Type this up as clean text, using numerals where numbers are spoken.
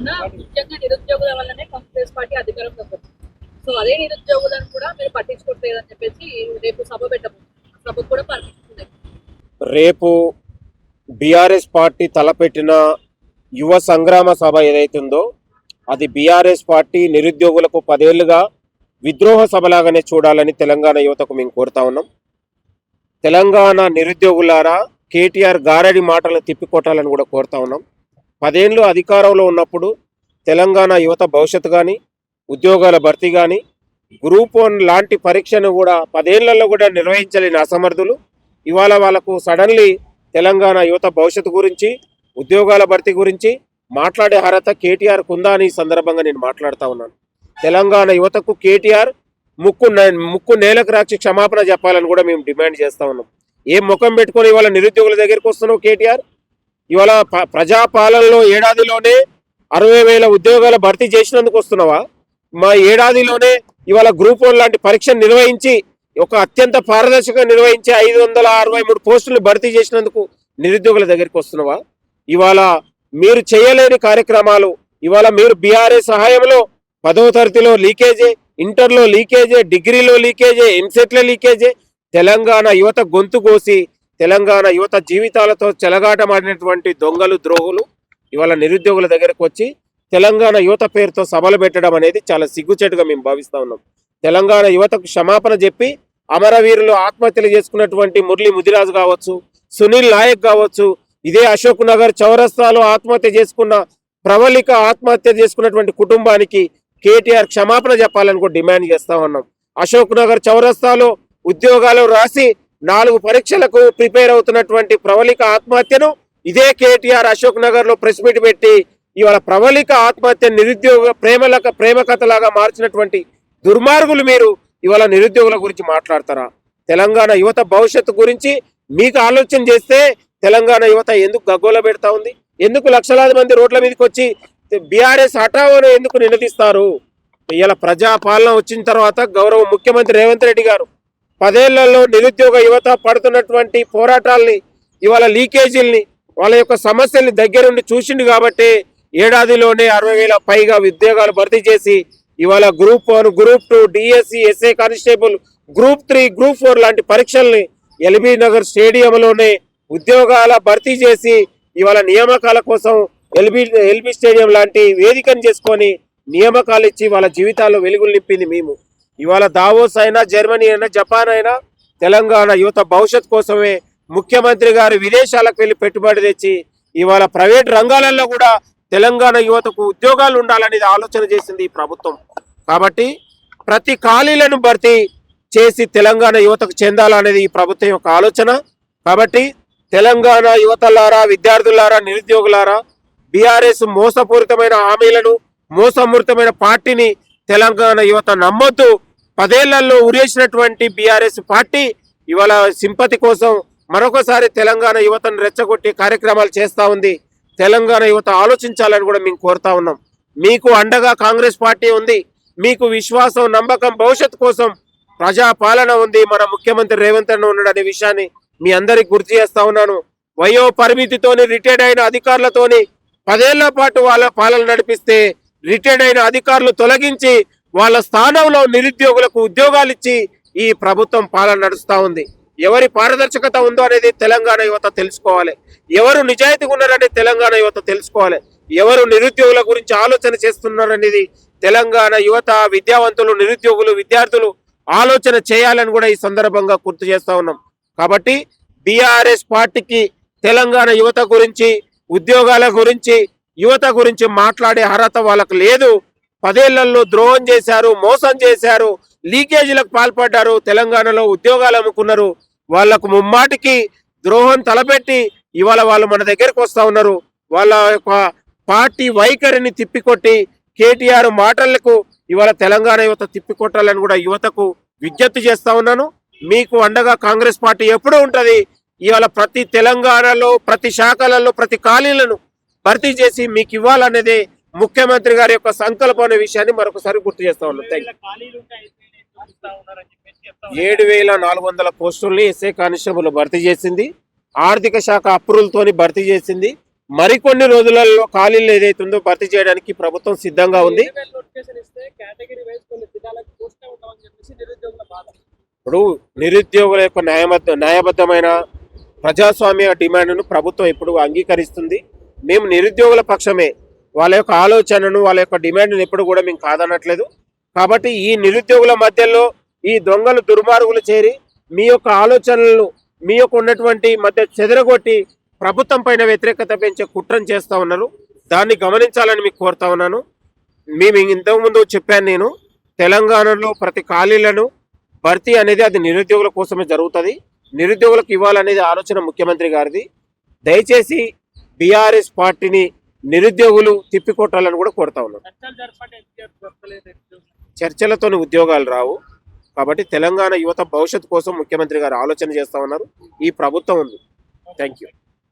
వలన ముఖ్యంగా నిరుద్యోగుల వల్లనే కాంగ్రెస్ పార్టీ అధికారంలోకి వచ్చింది. సో అదే నిరుద్యోగులను కూడా మీరు పట్టించుకోవట్లేదని చెప్పేసి రేపు సభ పెట్టబోతున్నారు. సభకు కూడా పర్మిషన్ ఉంది. రేపు బీఆర్ఎస్ పార్టీ తలపెట్టిన యువ సంగ్రామ సభ ఏదైతుందో అది బీఆర్ఎస్ పార్టీ నిరుద్యోగులకు 10 ఏళ్లుగా విద్రోహ సభలాగానే చూడాలని తెలంగాణ యువతకు మేము కోరుతా ఉన్నాం. తెలంగాణ నిరుద్యోగులారా కేటీఆర్ గారడి మాటలు తిప్పికొట్టాలని కూడా కోరుతా ఉన్నాం. 10 ఏళ్ళు అధికారంలో ఉన్నప్పుడు తెలంగాణ యువత భవిష్యత్తు కానీ ఉద్యోగాల భర్తీ కానీ గ్రూప్ 1 లాంటి పరీక్షను కూడా 10 ఏళ్లలో కూడా నిర్వహించలేని అసమర్థులు ఇవాళ వాళ్ళకు సడన్లీ తెలంగాణ యువత భవిష్యత్తు గురించి ఉద్యోగాల భర్తీ గురించి మాట్లాడే అర్హత కేటీఆర్ కుందా అని ఈ సందర్భంగా నేను మాట్లాడుతూ ఉన్నాను. తెలంగాణ యువతకు కేటీఆర్ ముక్కు నేలకు రాచి క్షమాపణ చెప్పాలని కూడా మేము డిమాండ్ చేస్తూ ఉన్నాం. ఏం ముఖం పెట్టుకొని ఇవాళ నిరుద్యోగుల దగ్గరికి వస్తున్నావు కేటీఆర్? ఇవాళ ప్రజాపాలనలో ఏడాదిలోనే 60,000 ఉద్యోగాల భర్తీ చేసినందుకు వస్తున్నావా? మా ఏడాదిలోనే ఇవాళ గ్రూప్ 1 లాంటి పరీక్ష నిర్వహించి ఒక అత్యంత పారదర్శకంగా నిర్వహించి 563 పోస్టులు భర్తీ చేసినందుకు నిరుద్యోగుల దగ్గరికి వస్తున్నావా? ఇవాళ మీరు చేయలేని కార్యక్రమాలు, ఇవాళ మీరు బీఆర్ఎస్ సహాయంలో 10వ తరగతిలో లీకేజే, ఇంటర్లో లీకేజే, డిగ్రీలో లీకేజే, ఎంసెట్లో లీకేజే, తెలంగాణ యువత గొంతు కోసి తెలంగాణ యువత జీవితాలతో చెలగాటమాడినటువంటి దొంగలు ద్రోహులు ఇవాళ నిరుద్యోగుల దగ్గరకు వచ్చి తెలంగాణ యువత పేరుతో సభలు పెట్టడం అనేది చాలా సిగ్గుచేటుగా మేము భావిస్తూ ఉన్నాం. తెలంగాణ యువతకు క్షమాపణ చెప్పి అమరవీరులు ఆత్మహత్యలు చేసుకున్నటువంటి మురళీ ముదిరాజు కావచ్చు, సునీల్ నాయక్ కావచ్చు, ఇదే అశోక్ నగర్ చౌరస్తాలో ఆత్మహత్య చేసుకున్న ప్రవళిక ఆత్మహత్య చేసుకున్నటువంటి కుటుంబానికి కేటీఆర్ క్షమాపణ చెప్పాలని కూడా డిమాండ్ చేస్తా ఉన్నాం. అశోక్ నగర్ చౌరస్తాలో ఉద్యోగాలు రాసి 4 పరీక్షలకు ప్రిపేర్ అవుతున్నటువంటి ప్రవళిక ఆత్మహత్యను ఇదే కేటీఆర్ అశోక్ నగర్ లో ప్రెస్ మీట్ పెట్టి ఇవాళ ప్రవళిక ఆత్మహత్య నిరుద్యోగ ప్రేమ కథలాగా మార్చినటువంటి దుర్మార్గులు మీరు ఇవాళ నిరుద్యోగుల గురించి మాట్లాడతారా? తెలంగాణ యువత భవిష్యత్తు గురించి మీకు ఆలోచన చేస్తే తెలంగాణ యువత ఎందుకు గగ్గోల పెడతా ఉంది? ఎందుకు లక్షలాది మంది రోడ్ల మీదకి వచ్చి బీఆర్ఎస్ హఠావోను ఎందుకు నిలదీస్తారు? ఇలా ప్రజాపాలన వచ్చిన తర్వాత గౌరవ ముఖ్యమంత్రి రేవంత్ రెడ్డి గారు 10 ఏళ్లలో నిరుద్యోగ యువత పడుతున్నటువంటి పోరాటాలని, ఇవాళ లీకేజీల్ని, వాళ్ళ యొక్క సమస్యల్ని దగ్గరుండి చూసిండు కాబట్టి ఏడాదిలోనే 60,000 పైగా ఉద్యోగాలు భర్తీ చేసి ఇవాళ group 1, group 2, DSC, SA constable, group 3, group 4 లాంటి పరీక్షల్ని ఎల్బీ నగర్ స్టేడియంలోనే ఉద్యోగాల భర్తీ చేసి ఇవాళ నియామకాల కోసం ఎల్బీ స్టేడియం లాంటి వేదికను చేసుకొని నియామకాలు ఇచ్చి వాళ్ళ జీవితాల్లో వెలుగులు నింపింది మేము. ఇవాళ దావోస్ అయినా, జర్మనీ అయినా, జపాన్ అయినా తెలంగాణ యువత భవిష్యత్ కోసమే ముఖ్యమంత్రి గారు విదేశాలకు వెళ్ళి పెట్టుబడి తెచ్చి ఇవాళ ప్రైవేట్ రంగాలలో కూడా తెలంగాణ యువతకు ఉద్యోగాలు ఉండాలనేది ఆలోచన చేసింది ఈ ప్రభుత్వం. కాబట్టి ప్రతి ఖాళీలను భర్తీ చేసి తెలంగాణ యువతకు చెందాలనేది ఈ ప్రభుత్వం యొక్క ఆలోచన. కాబట్టి తెలంగాణ యువతలారా, విద్యార్థులారా, నిరుద్యోగులారా, బీఆర్ఎస్ మోసపూరితమైన హామీలను, మోసపూరితమైన పార్టీని తెలంగాణ యువత నమ్మొద్దు. 10 ఏళ్లలో ఉరేసినటువంటి బీఆర్ఎస్ పార్టీ ఇవాళ సింపతి కోసం మరొకసారి తెలంగాణ యువతను రెచ్చగొట్టి కార్యక్రమాలు చేస్తూ ఉంది. తెలంగాణ యువత ఆలోచించాలని కూడా మేము కోరుతా ఉన్నాం. మీకు అండగా కాంగ్రెస్ పార్టీ ఉంది. మీకు విశ్వాసం, నమ్మకం, భవిష్యత్తు కోసం ప్రజాపాలన ఉంది. మన ముఖ్యమంత్రి రేవంత్ రెడ్డి ఉన్నాడు అనే విషయాన్ని మీ అందరికి గుర్తు చేస్తా ఉన్నాను. వయో పరిమితితోని రిటైర్డ్ అయిన అధికారులతోని 10 ఏళ్ల పాటు వాళ్ళ పాలన నడిపిస్తే రిటైర్డ్ అయిన అధికారులు తొలగించి వాళ్ళ స్థానంలో నిరుద్యోగులకు ఉద్యోగాలు ఇచ్చి ఈ ప్రభుత్వం పాలన నడుస్తూ ఉంది. ఎవరి పారదర్శకత ఉందో అనేది తెలంగాణ యువత తెలుసుకోవాలి. ఎవరు నిజాయితీగా ఉన్నారనేది తెలంగాణ యువత తెలుసుకోవాలి. ఎవరు నిరుద్యోగుల గురించి ఆలోచన చేస్తున్నారనేది తెలంగాణ యువత, విద్యావంతులు, నిరుద్యోగులు, విద్యార్థులు ఆలోచన చేయాలని కూడా ఈ సందర్భంగా గుర్తు చేస్తా ఉన్నాం. కాబట్టి బీఆర్ఎస్ పార్టీకి తెలంగాణ యువత గురించి, ఉద్యోగాల గురించి, యువత గురించి మాట్లాడే అర్హత వాళ్ళకు లేదు. 10 ఏళ్లలో ద్రోహం చేశారు, మోసం చేశారు, లీకేజీలకు పాల్పడ్డారు, తెలంగాణలో ఉద్యోగాలు అమ్ముకున్నారు. వాళ్లకు ముమ్మాటికి ద్రోహం తలపెట్టి ఇవాళ వాళ్ళు మన దగ్గరకు వస్తా ఉన్నారు. వాళ్ళ యొక్క పార్టీ వైఖరిని తిప్పికొట్టి కేటీఆర్ మాటలకు ఇవాళ తెలంగాణ యువత తిప్పికొట్టాలని కూడా యువతకు విజ్ఞప్తి చేస్తా ఉన్నాను. మీకు అండగా కాంగ్రెస్ పార్టీ ఎప్పుడూ ఉంటది. ఇవాళ ప్రతి తెలంగాణలో, ప్రతి శాఖలలో, ప్రతి ఖాళీలను భర్తీ చేసి మీకు ఇవ్వాలనేది ముఖ్యమంత్రి గారి యొక్క సంకల్పం అనే విషయాన్ని మరొకసారి గుర్తు చేస్తా ఉన్నాం. 7,400 పోస్టుల్ని ఎస్ఏ కానిస్టేబుల్ భర్తీ చేసింది. ఆర్థిక శాఖ అప్రూవల్ తోని భర్తీ చేసింది. మరికొన్ని రోజులలో ఖాళీలు ఏదైతుందో భర్తీ చేయడానికి ప్రభుత్వం సిద్ధంగా ఉంది. నోటిఫికేషన్ ఇస్తే కేటగిరీ వైజ్ కొన్ని జిల్లాలకు చూస్తూ ఉంటామని చెప్పేసి నిరుద్యోగుల బాధ. ఇప్పుడు నిరుద్యోగుల యొక్క న్యాయబద్ధమైన ప్రజాస్వామ్య డిమాండ్ను ప్రభుత్వం ఎప్పుడు అంగీకరిస్తుంది. మేము నిరుద్యోగుల పక్షమే. వాళ్ళ యొక్క ఆలోచనను, వాళ్ళ యొక్క డిమాండ్ను ఎప్పుడు కూడా మేము కాదనట్లేదు. కాబట్టి ఈ నిరుద్యోగుల మధ్యలో ఈ దొంగలు దుర్మార్గులు చేరి మీ యొక్క ఆలోచనలను మీ యొక్క ఉన్నటువంటి మధ్య చెదరగొట్టి ప్రభుత్వం పైన వ్యతిరేకత పెంచే కుట్రను చేస్తూ ఉన్నారు. దాన్ని గమనించాలని మీకు కోరుతా ఉన్నాను. మేము ఇంతకుముందు చెప్పాను, నేను తెలంగాణలో ప్రతి ఖాళీలను భర్తీ అనేది అది నిరుద్యోగుల కోసమే జరుగుతుంది. నిరుద్యోగులకు ఇవ్వాలనేది ఆలోచన ముఖ్యమంత్రి గారిది. దయచేసి బీఆర్ఎస్ పార్టీని నిరుద్యోగులు తిప్పికొట్టాలని కూడా కోరుతా ఉన్నాను. చర్చలు జరపండి, దొరకలేదు. చర్చలతోని ఉద్యోగాలు రావు. కాబట్టి తెలంగాణ యువత భవిష్యత్తు కోసం ముఖ్యమంత్రి గారు ఆలోచన చేస్తా ఉన్నారు. ఈ ప్రభుత్వం ఉంది. Thank you.